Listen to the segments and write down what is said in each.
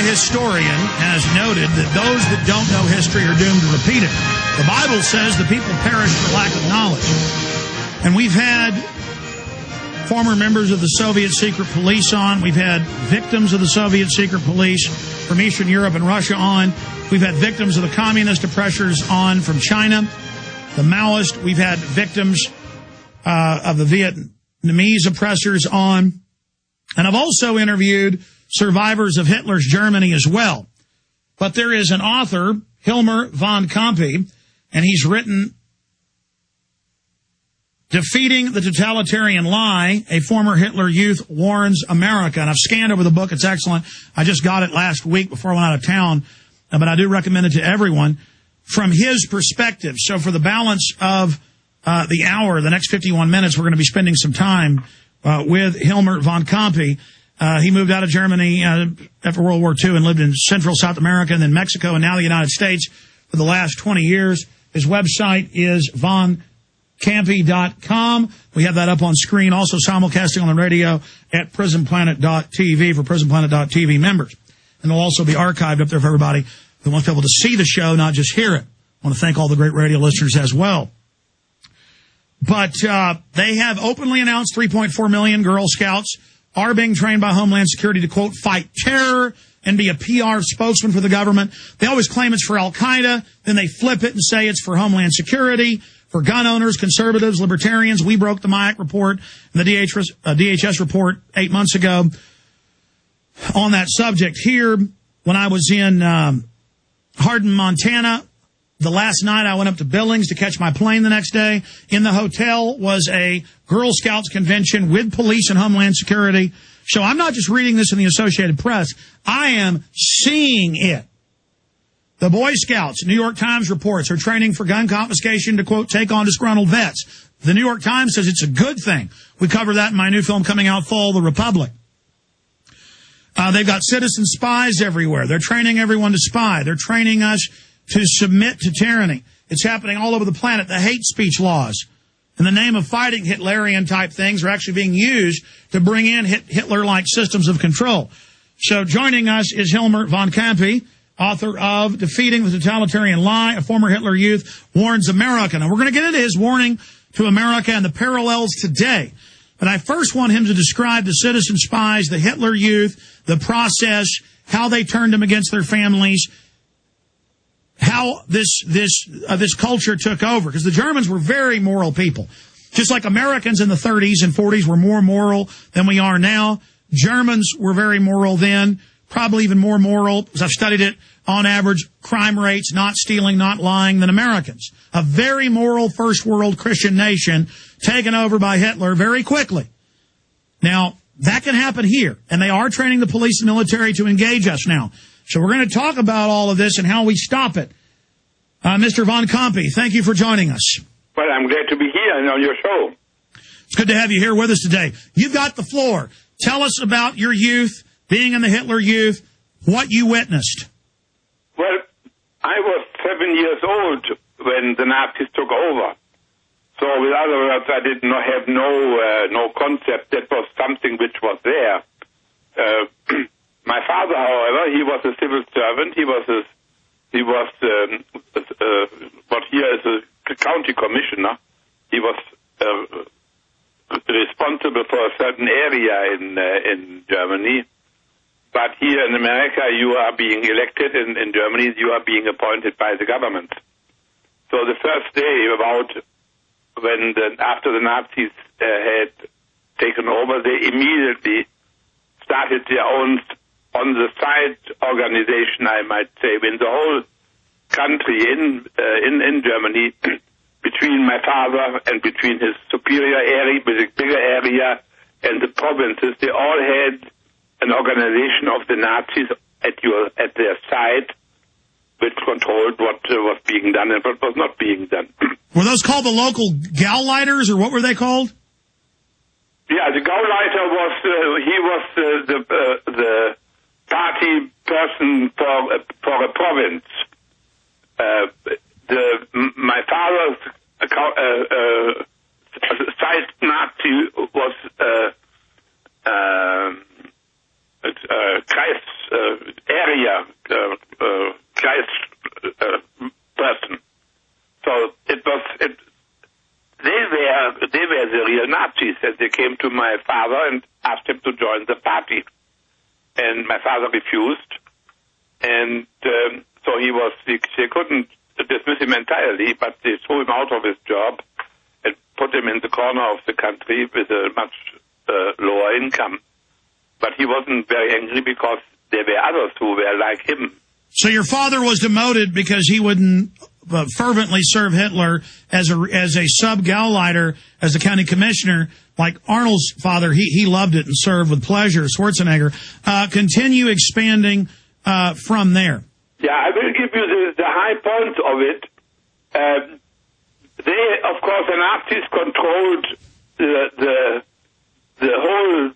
historian has noted that those that don't know history are doomed to repeat it. The Bible says the people perish for lack of knowledge. And we've had former members of the Soviet secret police on. We've had victims of the Soviet secret police from Eastern Europe and Russia on. We've had victims of the communist oppressors on from China, the Maoist. We've had victims of the Vietnamese oppressors on. And I've also interviewed survivors of Hitler's Germany as well. But there is an author, Hilmar von Campe, and he's written Defeating the Totalitarian Lie, a former Hitler youth warns America. And I've scanned over the book. It's excellent. I just got it last week before I went out of town. But I do recommend it to everyone from his perspective. So for the balance of the hour, the next 51 minutes, we're going to be spending some time with Hilmar von Campe. He moved out of Germany after World War II and lived in Central South America and then Mexico and now the United States for the last 20 years. His website is voncampe.com. We have that up on screen. Also simulcasting on the radio at prisonplanet.tv for prisonplanet.tv members. And it'll also be archived up there for everybody who wants to be able to see the show, not just hear it. I want to thank all the great radio listeners as well. But they have openly announced 3.4 million Girl Scouts are being trained by Homeland Security to, quote, fight terror and be a PR spokesman for the government. They always claim it's for Al-Qaeda. Then they flip it and say it's for Homeland Security, for gun owners, conservatives, libertarians. We broke the MIAC report and the DHS report 8 months ago on that subject. Here, when I was in Hardin, Montana, the last night I went up to Billings to catch my plane the next day. In the hotel was a Girl Scouts convention with police and Homeland Security. So I'm not just reading this in the Associated Press. I am seeing it. The Boy Scouts, New York Times reports, are training for gun confiscation to, quote, take on disgruntled vets. The New York Times says it's a good thing. We cover that in my new film coming out fall, The Republic. They've got citizen spies everywhere. They're training everyone to spy. They're training us to submit to tyranny. It's happening all over the planet. The hate speech laws, in the name of fighting Hitlerian-type things, are actually being used to bring in Hitler-like systems of control. So joining us is Hilmar von Campe, author of Defeating the Totalitarian Lie, a former Hitler youth warns America. Now, we're going to get into his warning to America and the parallels today. But I first want him to describe the citizen spies, the Hitler youth, the process, how they turned them against their families, how this culture took over. Because the Germans were very moral people. Just like Americans in the 30s and 40s were more moral than we are now, Germans were very moral then, probably even more moral, as I've studied it, on average, crime rates, not stealing, not lying, than Americans. A very moral first world Christian nation taken over by Hitler very quickly. Now, that can happen here, and they are training the police and military to engage us now. So we're going to talk about all of this and how we stop it. Mr. von Campe, thank you for joining us. Well, I'm glad to be here and on your show. It's good to have you here with us today. You've got the floor. Tell us about your youth, being in the Hitler Youth, what you witnessed. Well, I was 7 years old when the Nazis took over. So, with other words, I did not have no concept that was something which was there. My father, however, he was a civil servant. He was what here is a county commissioner. He was responsible for a certain area in Germany. But here in America, you are being elected. In Germany, you are being appointed by the government. So the first day after the Nazis had taken over, they immediately started their own on-the-side organization, I might say, in the whole country in Germany, between my father and between his superior area, bigger area, and the provinces, they all had an organization of the Nazis at their side, which controlled what was being done and what was not being done. Were those called the local Gauleiters, or what were they called? Yeah, the Gauleiter was the party person for a province. My father's side Nazi was area Christ person. So they were the real Nazis, and they came to my father and asked him to join the party, and my father refused, and so they couldn't dismiss him entirely, but they threw him out of his job and put him in the corner of the country with a much lower income. But he wasn't very angry because there were others who were like him. So your father was demoted because he wouldn't fervently serve Hitler as a sub-Gauleiter, as the county commissioner. Like Arnold's father, he loved it and served with pleasure. Schwarzenegger. Continue expanding from there. Yeah, I will give you the high points of it. They, of course, the Nazis controlled the whole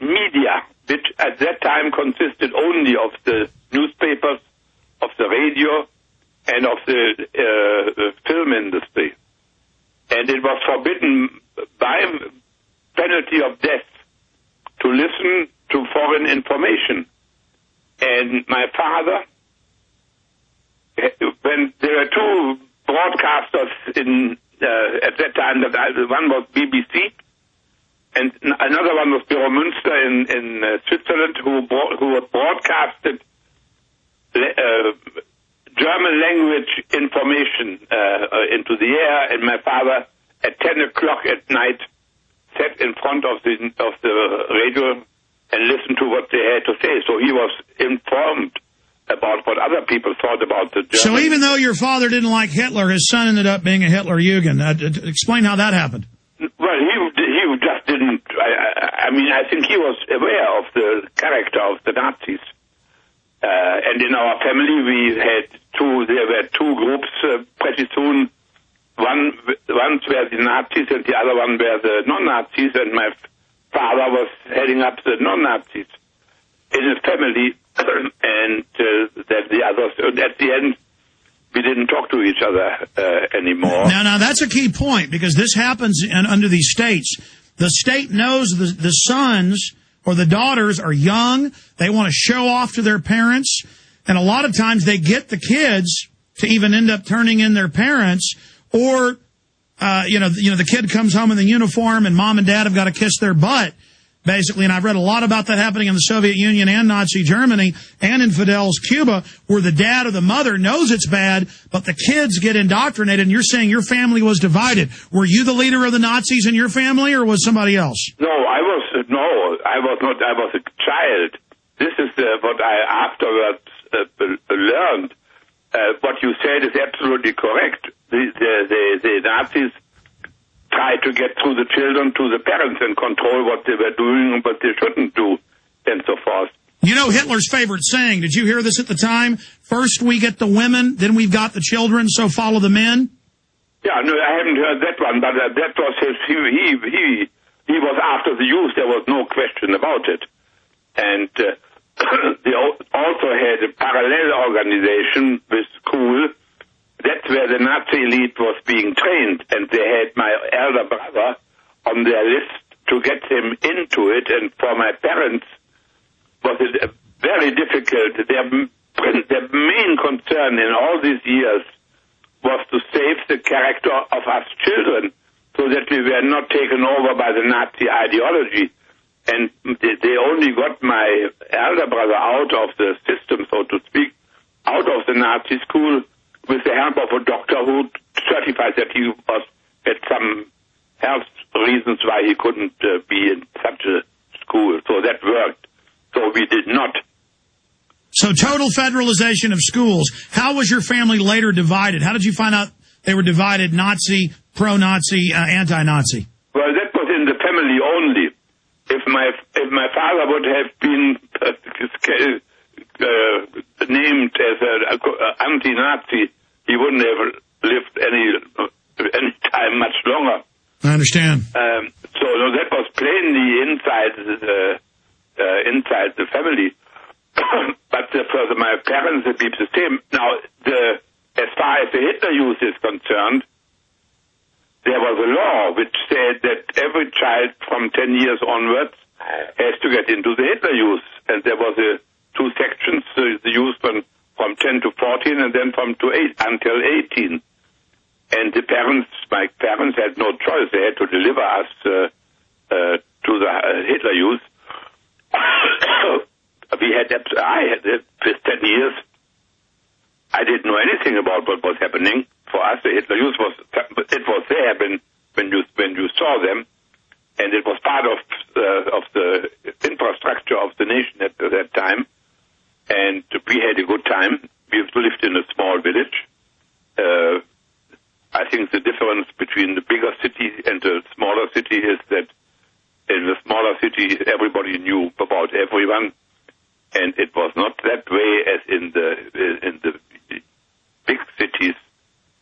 media, which at that time consisted only of the newspapers, of the radio, and of the film industry. And it was forbidden by penalty of death to listen to foreign information. And my father, when there were two broadcasters at that time, one was BBC, and another one was Büro Münster in Switzerland, who broadcasted German language information into the air, and my father at 10 o'clock at night sat in front of the radio and listened to what they had to say. So he was informed about what other people thought about the Germans. So even though your father didn't like Hitler, his son ended up being a Hitler-Jugend. Explain how that happened. Well, he just didn't. I mean, I think he was aware of the character of the Nazis. And in our family, there were two groups pretty soon. One were the Nazis and the other one were the non-Nazis, and my father was heading up the non-Nazis in his family, and that the others, at the end, we didn't talk to each other anymore. Now that's a key point, because this happens under these states. The state knows the sons or the daughters are young. They want to show off to their parents. And a lot of times they get the kids to even end up turning in their parents, or, the kid comes home in the uniform and mom and dad have got to kiss their butt, basically. And I've read a lot about that happening in the Soviet Union and Nazi Germany and in Fidel's Cuba, where the dad or the mother knows it's bad, but the kids get indoctrinated. And you're saying your family was divided. Were you the leader of the Nazis in your family, or was somebody else? No, I was not. I was a child. This is what I afterwards learned. What you said is absolutely correct. The Nazis tried to get through the children to the parents and control what they were doing and what they shouldn't do, and so forth. You know Hitler's favorite saying, did you hear this at the time? First we get the women, then we've got the children, so follow the men? Yeah, no, I haven't heard that one, but that was his, he was after the youth, there was no question about it. And they also had a parallel organization with school. That's where the Nazi elite was being trained, and they had my elder brother on their list to get him into it, and for my parents was it very difficult. Their main concern in all these years was to save the character of us children so that we were not taken over by the Nazi ideology. And they only got my elder brother out of the system, so to speak, out of the Nazi school with the help of a doctor who certified that he had some health reasons why he couldn't be in such a school. So that worked. So we did not. So total federalization of schools. How was your family later divided? How did you find out they were divided, Nazi, pro-Nazi, anti-Nazi? Well, that was in the family only. If my father would have been named as an anti-Nazi, he wouldn't have lived any time much longer. I understand. So that was plainly inside the family. But for my parents, it be the same. Now, as far as the Hitler Youth is concerned, there was a law which said that every child from 10 years onwards has to get into the Hitler Youth. And there was to two sections. The youth from 10 to 14, and then from until 18. And the parents, my parents, had no choice. They had to deliver us to the Hitler Youth. I had with 10 years. I didn't know anything about what was happening. For us, the Hitler Youth was there when you saw them, and it was part of the infrastructure of the nation at that time. And we had a good time. We lived in a small village. I think the difference between the bigger city and the smaller city is that in the smaller city, everybody knew about everyone.